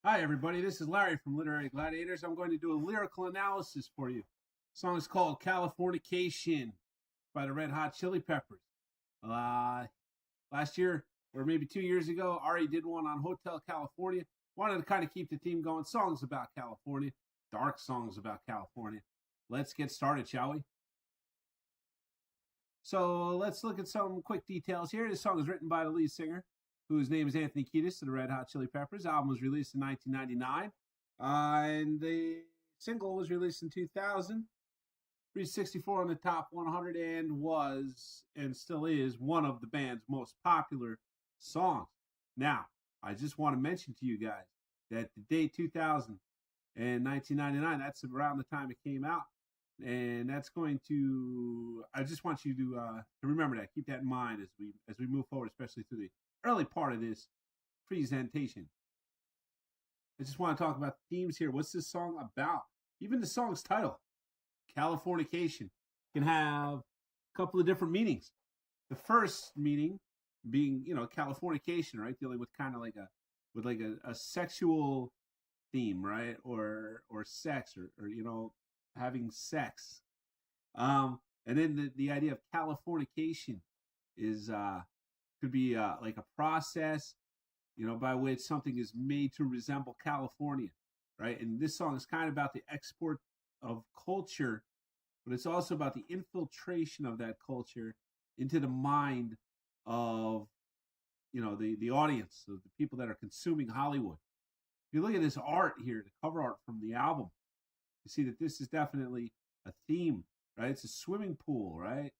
Hi, everybody. This is Larry from Literary Gladiators. I'm going to do a lyrical analysis for you. The song is called Californication by the Red Hot Chili Peppers. Last year, or maybe 2 years ago, Ari did one on Hotel California. Wanted to kind of keep the theme going. Songs about California, dark songs about California. Let's get started, shall we? So let's look at some quick details here. This song is written by the lead singer, whose name is Anthony Kiedis of the Red Hot Chili Peppers. The album was released in 1999, and the single was released in 2000. 364 on the top 100 and was, and still is, one of the band's most popular songs. Now, I just want to mention to you guys that the date 2000 and 1999, that's around the time it came out. And that's going to, I just want you to remember that. Keep that in mind as we move forward, especially through the early part of this presentation. I just want to talk about the themes here. What's this song about? Even the song's title, Californication, can have a couple of different meanings. The first meaning being, Californication, right? Dealing with kind of like a sexual theme, right? Or sex or having sex. And then the idea of Californication is could be like a process, by which something is made to resemble California, right? And this song is kind of about the export of culture, but it's also about the infiltration of that culture into the mind of, the audience, of the people that are consuming Hollywood. If you look at this art here, the cover art from the album, you see that this is definitely a theme, right? It's a swimming pool, right?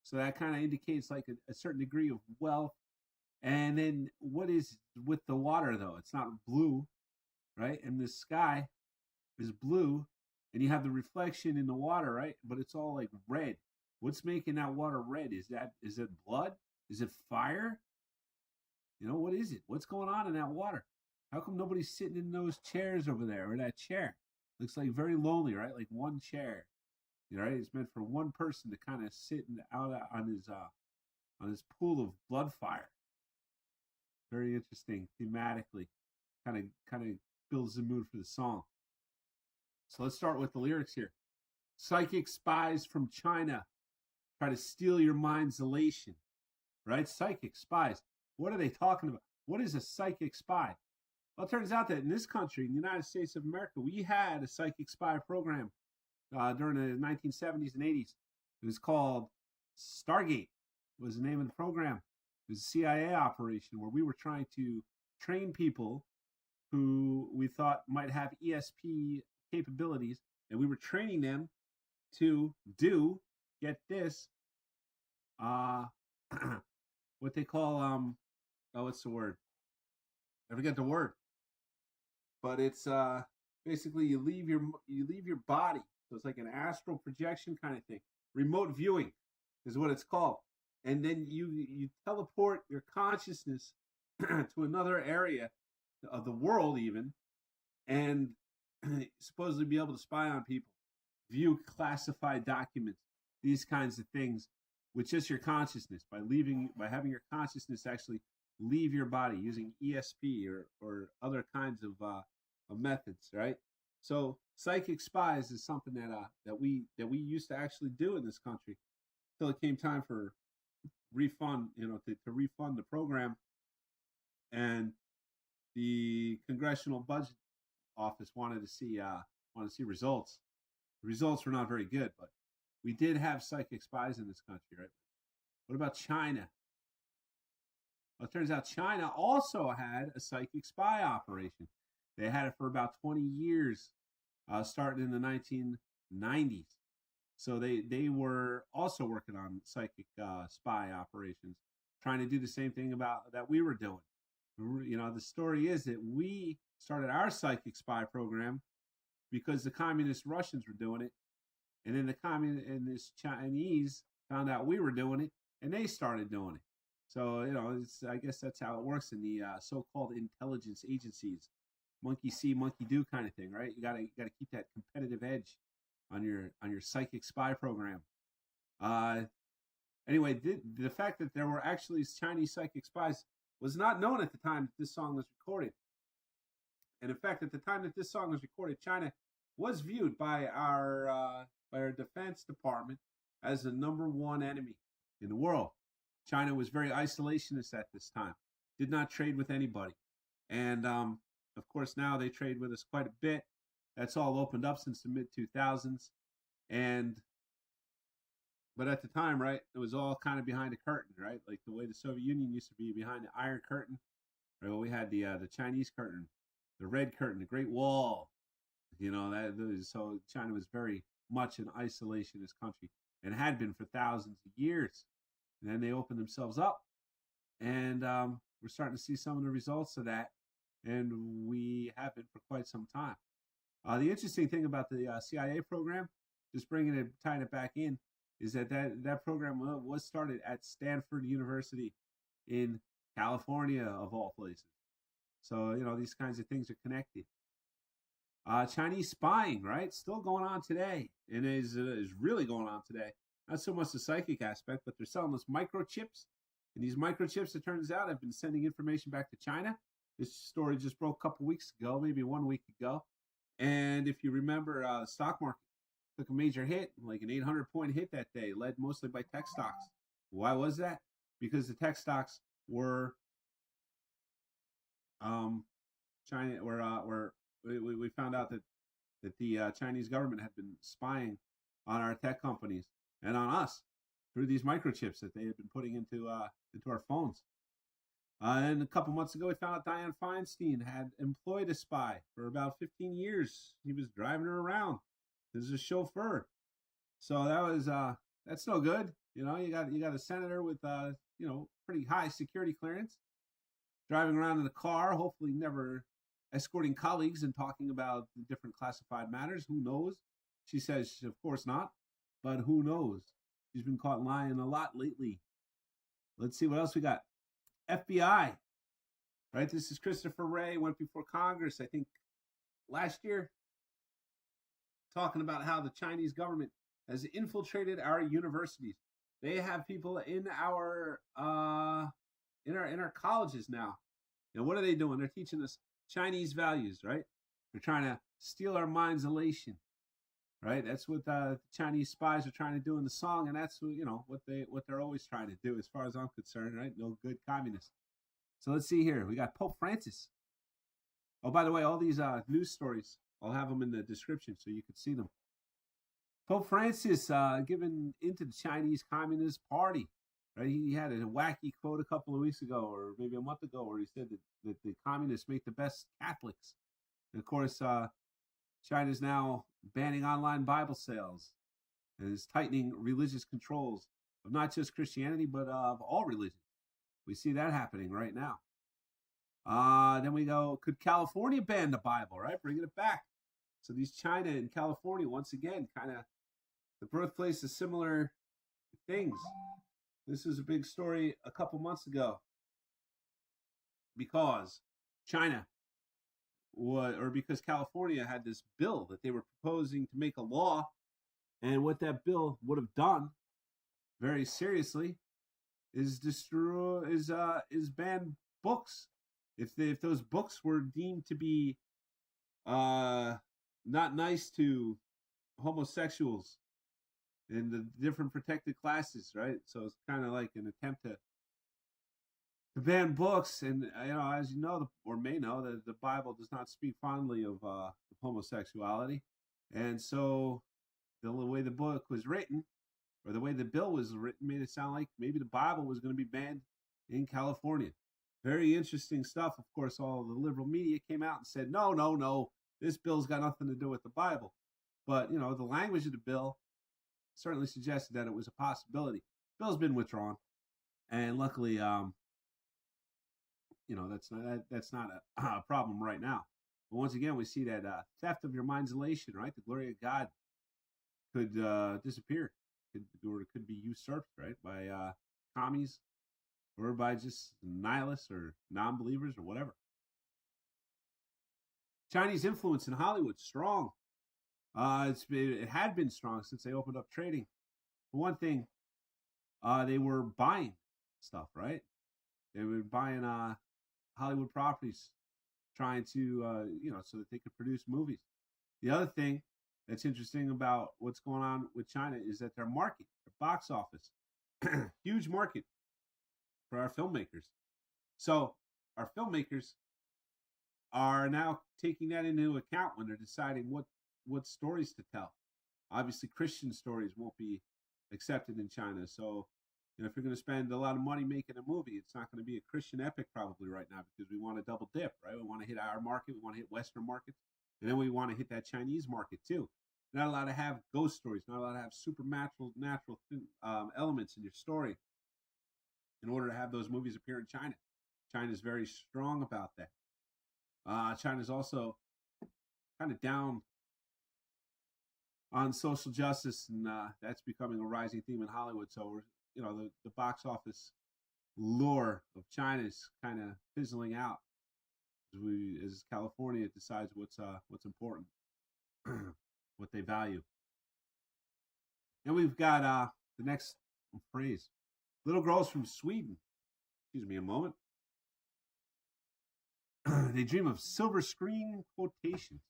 So that kind of indicates like a certain degree of wealth. And then what is with the water, though? It's not blue, right? And the sky is blue, and you have the reflection in the water, right? But it's all like red. What's making that water red? Is it blood? Is it fire? What is it? What's going on in that water? How come nobody's sitting in those chairs over there, or that chair? Looks like very lonely, right? Like one chair, right? It's meant for one person to kind of sit out on his pool of blood fire. Very interesting thematically, kind of builds the mood for the song. So let's start with the lyrics here. Psychic spies from China try to steal your mind's elation, right? Psychic spies. What are they talking about? What is a psychic spy? Well, it turns out that in this country, in the United States of America, we had a psychic spy program during the 1970s and 80s. It was called Stargate, was the name of the program. It was a CIA operation where we were trying to train people who we thought might have ESP capabilities, and we were training them to do, get this, what they call, what's the word? I forget the word. But it's basically you leave your body. So it's like an astral projection kind of thing. Remote viewing is what it's called. And then you teleport your consciousness to another area of the world even, and supposedly be able to spy on people, view classified documents, these kinds of things with just your consciousness, by having your consciousness actually leave your body using ESP or other kinds of methods, right? So psychic spies is something that we used to actually do in this country until it came time for refund, to refund the program, and the Congressional Budget Office wanted to see results. The results were not very good, but we did have psychic spies in this country, right? What about China? Well, it turns out China also had a psychic spy operation. They had it for about 20 years, starting in the 1990s. So they were also working on psychic spy operations, trying to do the same thing that we were doing. The story is that we started our psychic spy program because the communist Russians were doing it, and then the communist Chinese found out we were doing it, and they started doing it. So I guess that's how it works in the so-called intelligence agencies. Monkey see, monkey do kind of thing, right? You gotta keep that competitive edge on your psychic spy program. Anyway, the fact that there were actually Chinese psychic spies was not known at the time that this song was recorded. And in fact, at the time that this song was recorded, China was viewed by our Defense Department as the #1 enemy in the world. China was very isolationist at this time, did not trade with anybody. And of course, now they trade with us quite a bit. That's all opened up since the mid-2000s. But at the time, right, it was all kind of behind a curtain, right? Like the way the Soviet Union used to be behind the Iron Curtain. Right? Well, we had the Chinese curtain, the Red Curtain, the Great Wall. So China was very much an isolationist country and had been for thousands of years. And then they opened themselves up, and we're starting to see some of the results of that, and we have been for quite some time. The interesting thing about the CIA program, just tying it back in, is that program was started at Stanford University in California, of all places. So, these kinds of things are connected. Chinese spying, right? Still going on today, and is really going on today. Not so much the psychic aspect, but they're selling us microchips. And these microchips, it turns out, have been sending information back to China. This story just broke a couple weeks ago, maybe 1 week ago. And if you remember, the stock market took a major hit, like an 800-point hit that day, led mostly by tech stocks. Why was that? Because the tech stocks were China. We found out that the Chinese government had been spying on our tech companies and on us through these microchips that they had been putting into our phones. And a couple months ago, we found out Dianne Feinstein had employed a spy for about 15 years. He was driving her around as a chauffeur. So that's no good. You got a senator with pretty high security clearance driving around in a car, hopefully never escorting colleagues and talking about the different classified matters. Who knows? She says, of course not, but who knows? She's been caught lying a lot lately. Let's see what else we got. FBI, right? This is Christopher Wray, went before Congress, I think, last year, talking about how the Chinese government has infiltrated our universities. They have people in our colleges now. And what are they doing? They're teaching us Chinese values, right? They're trying to steal our mind's elation, right? That's what the Chinese spies are trying to do in the song, and that's what they're always trying to do, as far as I'm concerned, right? No good communists. So let's see here. We got Pope Francis. Oh, by the way, all these news stories, I'll have them in the description so you can see them. Pope Francis given into the Chinese Communist Party. Right, he had a wacky quote a couple of weeks ago, or maybe a month ago, where he said that the communists make the best Catholics. And of course, China's now banning online Bible sales and is tightening religious controls of not just Christianity, but of all religions. We see that happening right now. Then we go, could California ban the Bible, right? Bringing it back. So these China and California, once again, kind of the birthplace of similar things. This was a big story a couple months ago because because California had this bill that they were proposing to make a law, and what that bill would have done, very seriously, is ban books. If those books were deemed to be not nice to homosexuals and the different protected classes, right? So it's kind of like an attempt to ban books. And, as you know, or may know, that the Bible does not speak fondly of homosexuality. And so the way the book was written, or the way the bill was written, made it sound like maybe the Bible was going to be banned in California. Very interesting stuff. Of course, all the liberal media came out and said, no, this bill's got nothing to do with the Bible. But, the language of the bill certainly suggested that it was a possibility. Bill's been withdrawn, and luckily, that's not a problem right now. But once again, we see that theft of your mind's elation, right? The glory of God could disappear, could be usurped, right, by commies or by just nihilists or non-believers or whatever. Chinese influence in Hollywood strong. It had been strong since they opened up trading. For one thing, they were buying stuff, right? They were buying Hollywood properties trying to, so that they could produce movies. The other thing that's interesting about what's going on with China is that their market, their box office, huge market for our filmmakers. So our filmmakers are now taking that into account when they're deciding what stories to tell. Obviously, Christian stories won't be accepted in China. So, if you're going to spend a lot of money making a movie, it's not going to be a Christian epic probably right now, because we want to double dip, right? We want to hit our market, we want to hit Western markets, and then we want to hit that Chinese market too. You're not allowed to have ghost stories, not allowed to have supernatural elements in your story in order to have those movies appear in China. China is very strong about that. China's also kind of down on social justice, and that's becoming a rising theme in Hollywood. So the box office lure of China is kind of fizzling out as California decides what's important, what they value. And we've got the next phrase: little girls from Sweden. Excuse me a moment. They dream of silver screen quotations.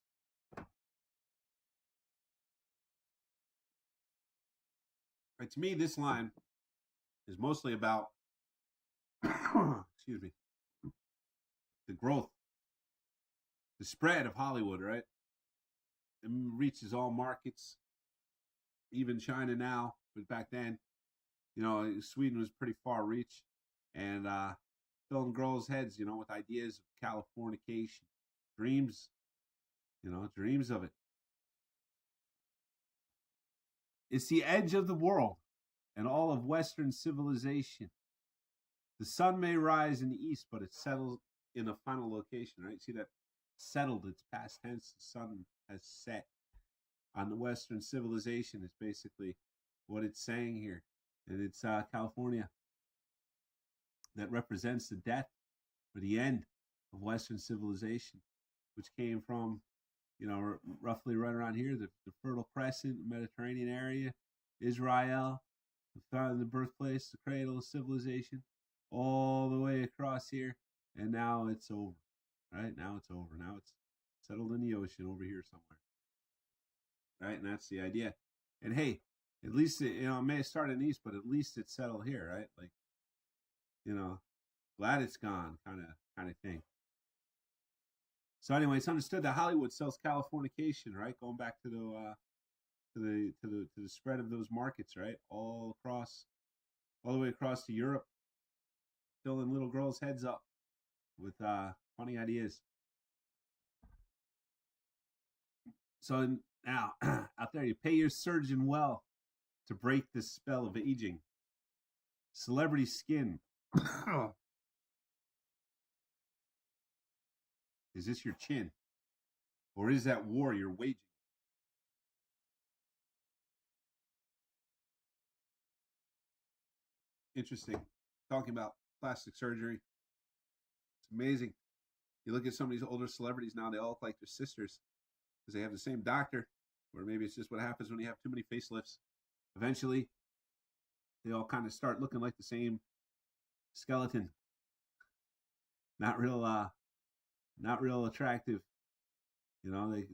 Right, to me, this line is mostly about, excuse me, the growth, the spread of Hollywood, right? It reaches all markets, even China now, but back then, Sweden was pretty far reach, and filling girls' heads, with ideas of Californication, dreams of it. It's the edge of the world and all of Western civilization. The sun may rise in the east, but it settles in a final location, right? See that? Settled, it's past tense. The sun has set on the Western civilization is basically what it's saying here. And it's California that represents the death or the end of Western civilization, which came from, roughly right around here, the Fertile Crescent, Mediterranean area, Israel, the birthplace, the cradle of civilization, all the way across here. And now it's over, right? Now it's over. Now it's settled in the ocean over here somewhere, right? And that's the idea. And hey, at least, it may have started in the east, but at least it's settled here, right? Like, glad it's gone kind of thing. So anyway, it's understood that Hollywood sells Californication, right? Going back to the spread of those markets, right? All the way across to Europe, filling little girls' heads up with funny ideas. So now, out there, you pay your surgeon well to break the spell of aging. Celebrity skin. Is this your chin? Or is that war you're waging? Interesting. Talking about plastic surgery. It's amazing. You look at some of these older celebrities now, they all look like their sisters because they have the same doctor. Or maybe it's just what happens when you have too many facelifts. Eventually, they all kind of start looking like the same skeleton. Not real attractive. But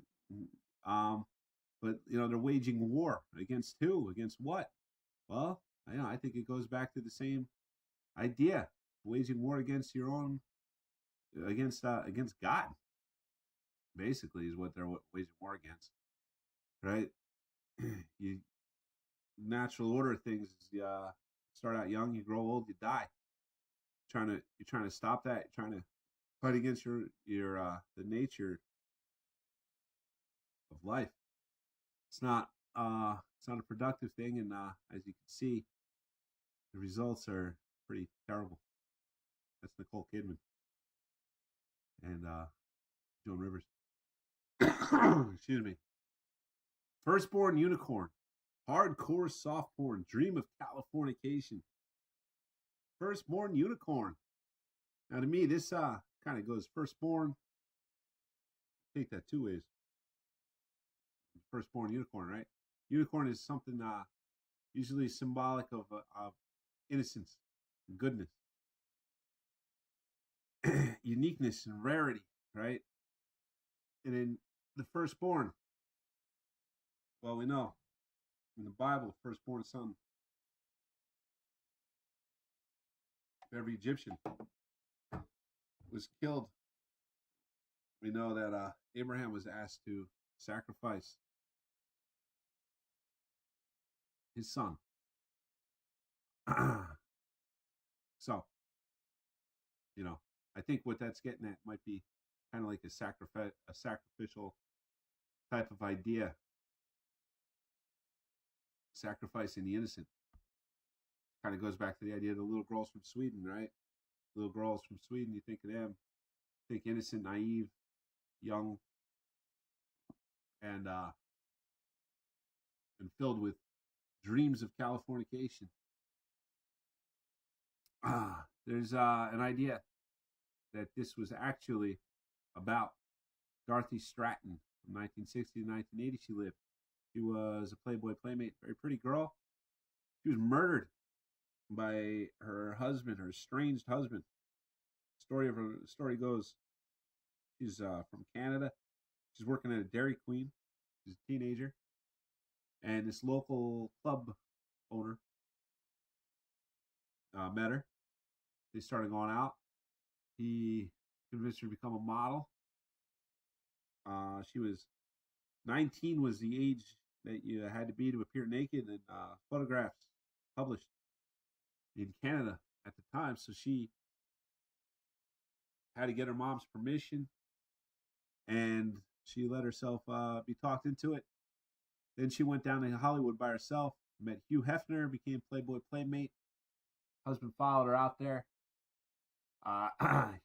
they're waging war against who? Against what? Well, I think it goes back to the same idea. Waging war against your own, against God, basically, is what they're waging war against. Right? You natural order of things is you start out young, you grow old, you die. You're trying to stop that. You're trying to fight against your the nature of life. It's not a productive thing, and as you can see, the results are pretty terrible. That's Nicole Kidman and Joan Rivers. Excuse me. Firstborn unicorn, hardcore soft porn, dream of Californication. Firstborn unicorn. Now, to me, this kind of goes firstborn. Take that two ways. Firstborn unicorn, right? Unicorn is something usually symbolic of innocence and goodness, uniqueness and rarity. right? And then the firstborn, well, we know in the Bible, firstborn son of every Egyptian was killed. We know that Abraham was asked to sacrifice his son. So, I think what that's getting at might be kind of like a sacrificial type of idea, sacrificing the innocent. Kind of goes back to the idea of the little girls from Sweden, right? Little girls from Sweden, you think of them, think innocent, naive, young, and filled with dreams of Californication. There's an idea that this was actually about Dorothy Stratton from 1960 to 1980. She lived. She was a Playboy playmate, very pretty girl. She was murdered by her husband, her estranged husband. Story goes, she's from Canada. She's working at a Dairy Queen. She's a teenager, and this local club owner met her. They started going out. He convinced her to become a model. She was 19 was the age that you had to be to appear naked in photographs published in Canada at the time. So she had to get her mom's permission, and she let herself be talked into it. Then she went down to Hollywood by herself, met Hugh Hefner, became Playboy playmate. Husband followed her out there.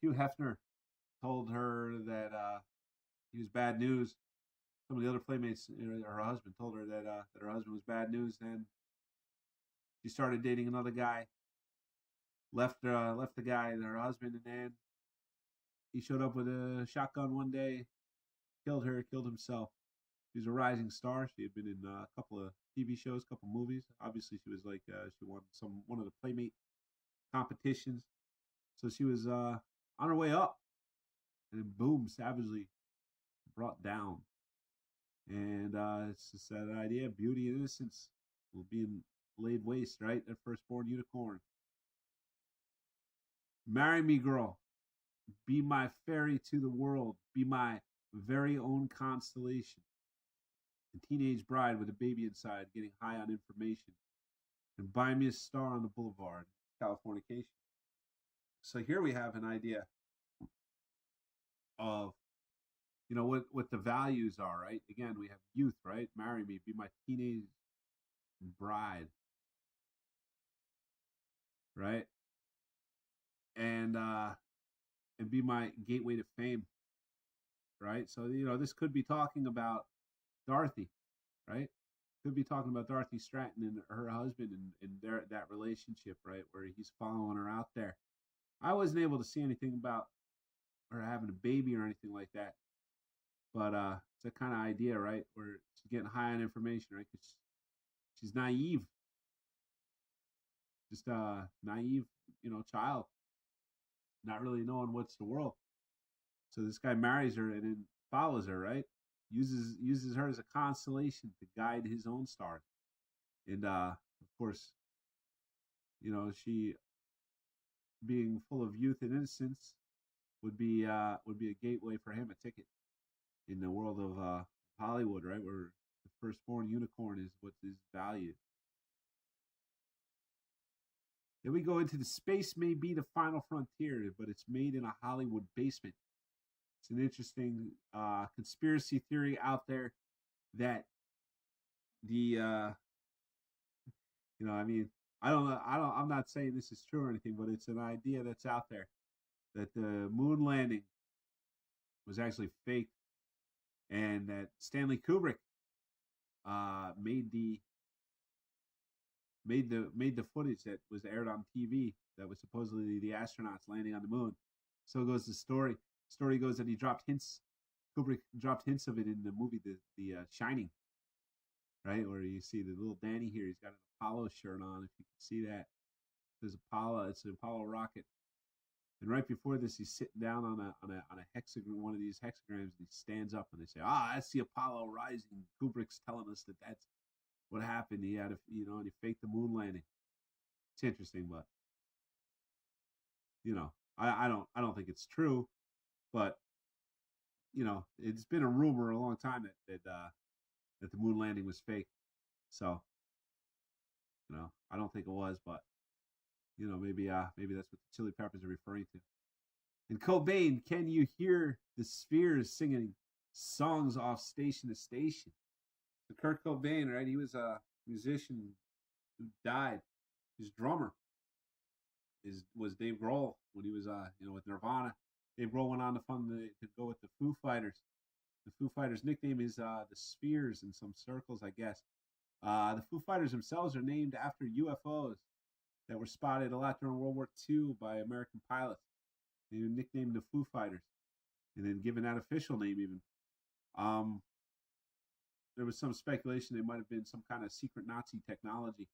Hugh Hefner told her that he was bad news. Some of the other playmates, her husband told her that her husband was bad news. Then she started dating another guy. Left the guy and her husband, and then he showed up with a shotgun one day, killed her, killed himself. She was a rising star. She had been in a couple of TV shows, a couple of movies. Obviously, she was like she won one of the playmate competitions. So she was on her way up, and then boom, savagely brought down. And it's just that idea of beauty and innocence will be laid waste, right? That firstborn unicorn. Marry me, girl. Be my ferry to the world. Be my very own constellation. A teenage bride with a baby inside, getting high on information. And buy me a star on the boulevard. Californication. So here we have an idea of, what the values are, right? Again, we have youth, right? Marry me, be my teenage bride, right? And be my gateway to fame, right? So this could be talking about Dorothy, right? Could be talking about Dorothy Stratton and her husband and that relationship, right, where he's following her out there. I wasn't able to see anything about her having a baby or anything like that, but it's a kind of idea, right, where she's getting high on information, right? Because she's naive, just a naive, child, not really knowing what's the world. So this guy marries her and then follows her, right? Uses her as a constellation to guide his own star, and of course, she, being full of youth and innocence, would be a gateway for him, a ticket in the world of Hollywood, right, where the firstborn unicorn is what is valued. Then we go into the space may be the final frontier, but it's made in a Hollywood basement. It's an interesting conspiracy theory out there that the I don't know. I'm not saying this is true or anything, but it's an idea that's out there that the moon landing was actually fake, and that Stanley Kubrick made the footage that was aired on TV that was supposedly the astronauts landing on the moon. So goes the story. Story goes that he dropped hints. Kubrick dropped hints of it in the movie, the Shining, right? Where you see the little Danny here. He's got an Apollo shirt on. If you can see that, there's Apollo. It's an Apollo rocket, And right before this, he's sitting down on a hexagram, one of these hexagrams, and he stands up and they say, that's the Apollo rising. Kubrick's telling us that that's what happened. He had and he faked the moon landing. It's interesting, but I don't think it's true, but it's been a rumor a long time that the moon landing was fake. So I don't think it was, but maybe that's what the Chili Peppers are referring to. And Cobain, can you hear the Spheres singing songs off Station to Station? So Kurt Cobain, right? He was a musician who died. His drummer was Dave Grohl when he was with Nirvana. Dave Grohl went on to go with the Foo Fighters. The Foo Fighters' nickname is the Spheres in some circles, I guess. The Foo Fighters themselves are named after UFOs that were spotted a lot during World War II by American pilots. They were nicknamed the Foo Fighters, and then given that official name even. There was some speculation they might have been some kind of secret Nazi technology.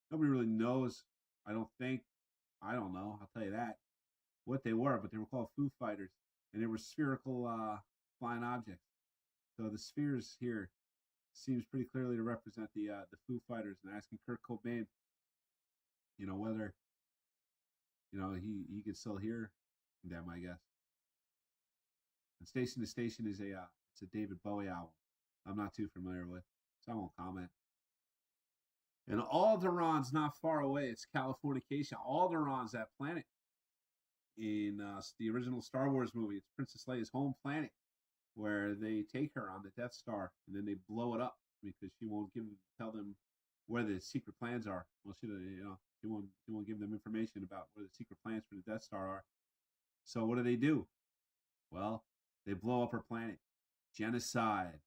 Nobody really knows. I don't know. I'll tell you that. What they were, but they were called Foo Fighters, and they were spherical flying objects. So the spheres here seems pretty clearly to represent the Foo Fighters, and asking Kurt Cobain, whether he could still hear them, I guess. And Station to Station is it's a David Bowie album. I'm not too familiar with, so I won't comment. And Alderaan's not far away. It's Californication. Alderaan's that planet in the original Star Wars movie. It's Princess Leia's home planet, where they take her on the Death Star and then they blow it up because she won't tell them where the secret plans are. Well, she won't give them information about where the secret plans for the Death Star are. So what do? Well, they blow up her planet. Genocide.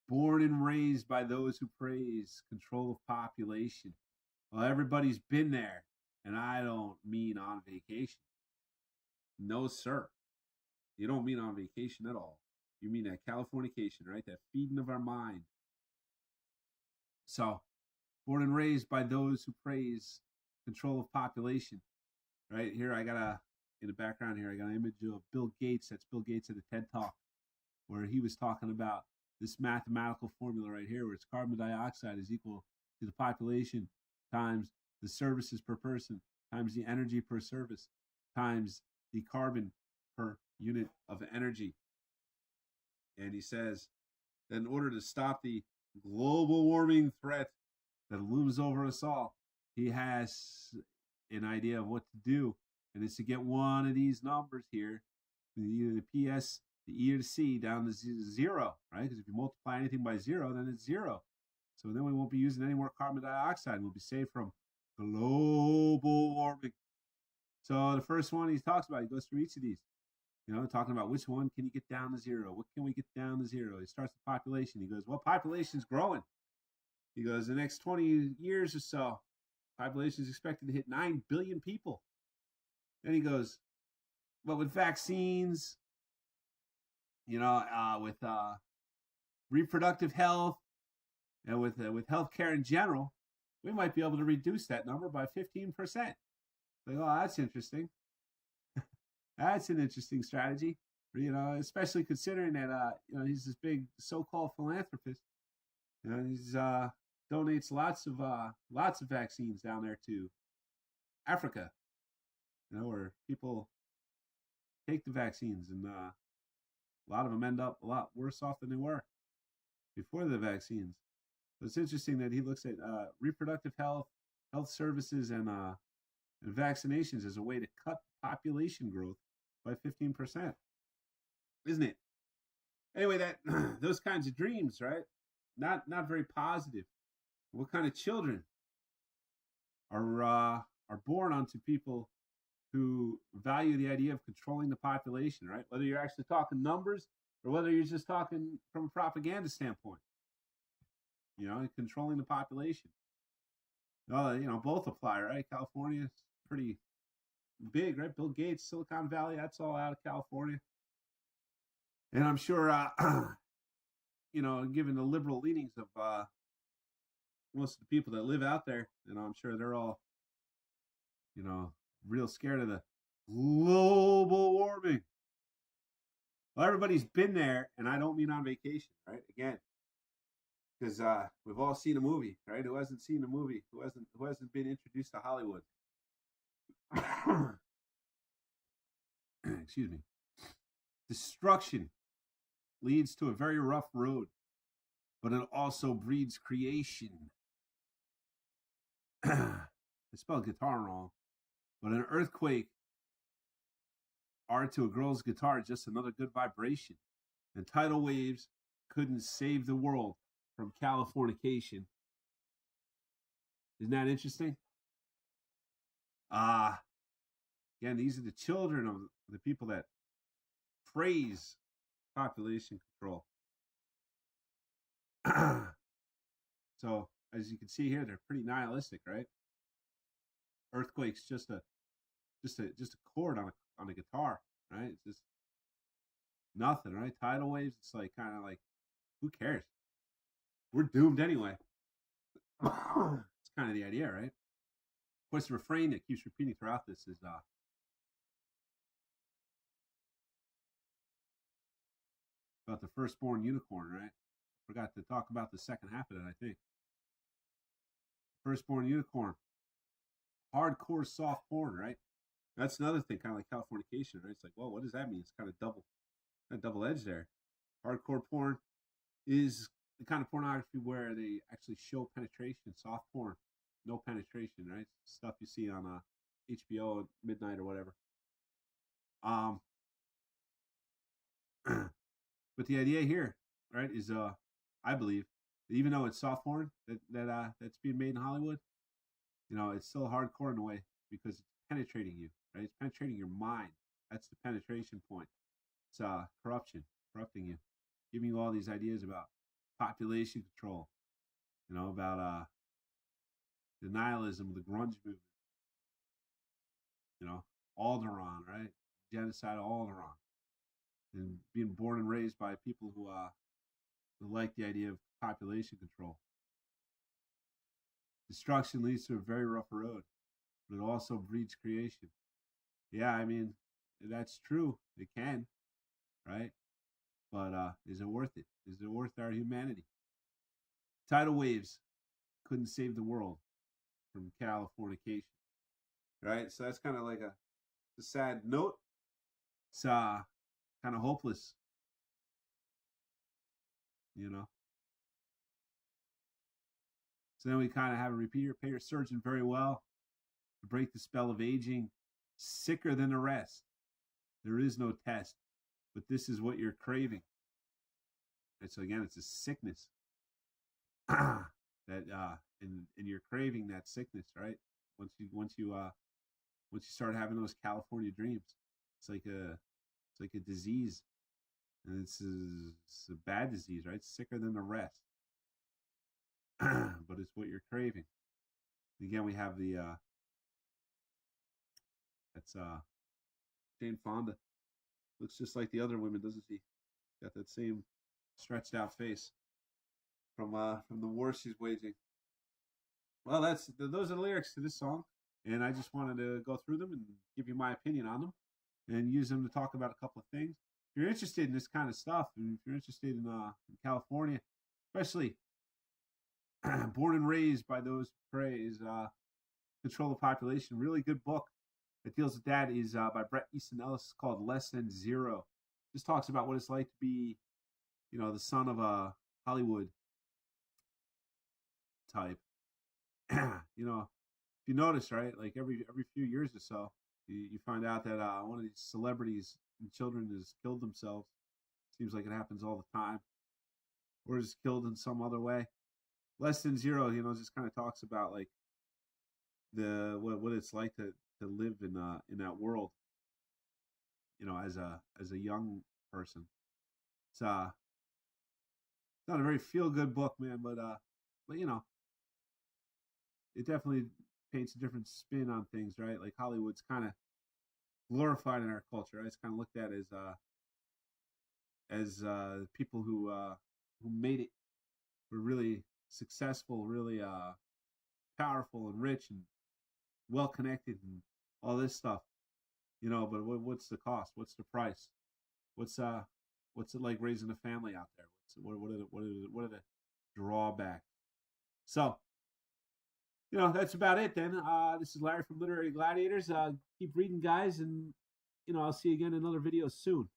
Born and raised by those who praise control of population. Well, everybody's been there, and I don't mean on vacation. No, sir. You don't mean on vacation at all. You mean that Californication, right? That feeding of our mind. So, born and raised by those who praise control of population. Right here, in the background here, I got an image of Bill Gates. That's Bill Gates at a TED Talk, where he was talking about this mathematical formula right here, where it's carbon dioxide is equal to the population times the services per person times the energy per service times the carbon per unit of energy. And he says that in order to stop the global warming threat that looms over us all, he has an idea of what to do. And it's to get one of these numbers here, either the PS, the E or the C, down to zero, right? Because if you multiply anything by zero, then it's zero. So then we won't be using any more carbon dioxide. We'll be saved from global warming. So the first one he talks about, he goes through each of these, talking about which one can you get down to zero? What can we get down to zero? He starts with population. He goes, well, population's growing. He goes, the next 20 years or so, population is expected to hit 9 billion people. Then he goes, but with vaccines, with reproductive health and with healthcare in general, we might be able to reduce that number by 15%. Like, oh, that's interesting. That's an interesting strategy, especially considering that, he's this big so-called philanthropist. He's donates lots of vaccines down there to Africa, where people take the vaccines, and a lot of them end up a lot worse off than they were before the vaccines. So it's interesting that he looks at reproductive health services, and vaccinations as a way to cut population growth by 15%, isn't it? Anyway, that those kinds of dreams, right? Not very positive. What kind of children are born onto people who value the idea of controlling the population, right? Whether you're actually talking numbers or whether you're just talking from a propaganda standpoint, controlling the population. Both apply, right? California is pretty big, right? Bill Gates, Silicon Valley, that's all out of California. And I'm sure, given the liberal leanings of most of the people that live out there, I'm sure they're all, real scared of the global warming. Well, everybody's been there, and I don't mean on vacation, right? Again, because we've all seen a movie, right? Who hasn't seen a movie? Who hasn't been introduced to Hollywood? Excuse me. Destruction leads to a very rough road, but it also breeds creation. I spelled guitar wrong, but an earthquake are to a girl's guitar just another good vibration. And tidal waves couldn't save the world from Californication. Isn't that interesting? Again, these are the children of the people that praise population control. So, as you can see here, they're pretty nihilistic, right? Earthquakes just a chord on a guitar, right? It's just nothing, right? Tidal waves, it's like kind of like, who cares? We're doomed anyway. It's kind of the idea, right? Of course, the refrain that keeps repeating throughout this is about the firstborn unicorn, right? Forgot to talk about the second half of it, I think. Firstborn unicorn. Hardcore soft porn, right? That's another thing, kind of like Californication, right? It's like, well, what does that mean? It's kind of double edged there. Hardcore porn is the kind of pornography where they actually show penetration. Soft porn, no penetration, right? Stuff you see on HBO at midnight or whatever. But the idea here, right, is I believe that even though it's soft porn that's being made in Hollywood, it's still hardcore in a way because it's penetrating you, right? It's penetrating your mind. That's the penetration point. It's corrupting you, giving you all these ideas about population control, about the nihilism, the grunge movement, Alderaan, right? Genocide Alderaan. And being born and raised by people who like the idea of population control. Destruction leads to a very rough road, but it also breeds creation. Yeah, I mean, that's true. It can, right? But is it worth it? Is it worth our humanity? Tidal waves couldn't save the world from Californication, right? So that's kind of like a sad note. It's kind of hopeless, So then we kind of have a repeater payer surgeon very well to break the spell of aging, sicker than the rest. There is no test, but this is what you're craving. And so again, it's a sickness that and you're craving that sickness, right? Once you start having those California dreams, it's like a disease, and it's a bad disease, right? It's sicker than the rest. But it's what you're craving. Again, we have the that's Jane Fonda. Looks just like the other women, doesn't she? Got that same stretched out face from the war she's waging. Well, those are the lyrics to this song, and I just wanted to go through them and give you my opinion on them, and use them to talk about a couple of things. If you're interested in this kind of stuff, and if you're interested in California, especially born and raised by those who praise control the population, really good book that deals with that is by Bret Easton Ellis, called Less Than Zero. Just talks about what it's like to be, the son of a Hollywood type. If you notice, right, like every few years or so, you find out that one of these celebrities and children has killed themselves. Seems like it happens all the time, or is killed in some other way. Less Than Zero, just kind of talks about like what it's like to live in that world, as a young person. It's not a very feel good book, man, but it definitely paints a different spin on things, right? Like Hollywood's kind of glorified in our culture, right? It's kind of looked at as people who made it, were really successful, really powerful and rich and well connected and all this stuff. you know, but what's the cost? What's the price? What's it like raising a family out there? What are the drawbacks? So, you know, that's about it then. This is Larry from Literary Gladiators. Keep reading, guys, and you know, I'll see you again in another video soon.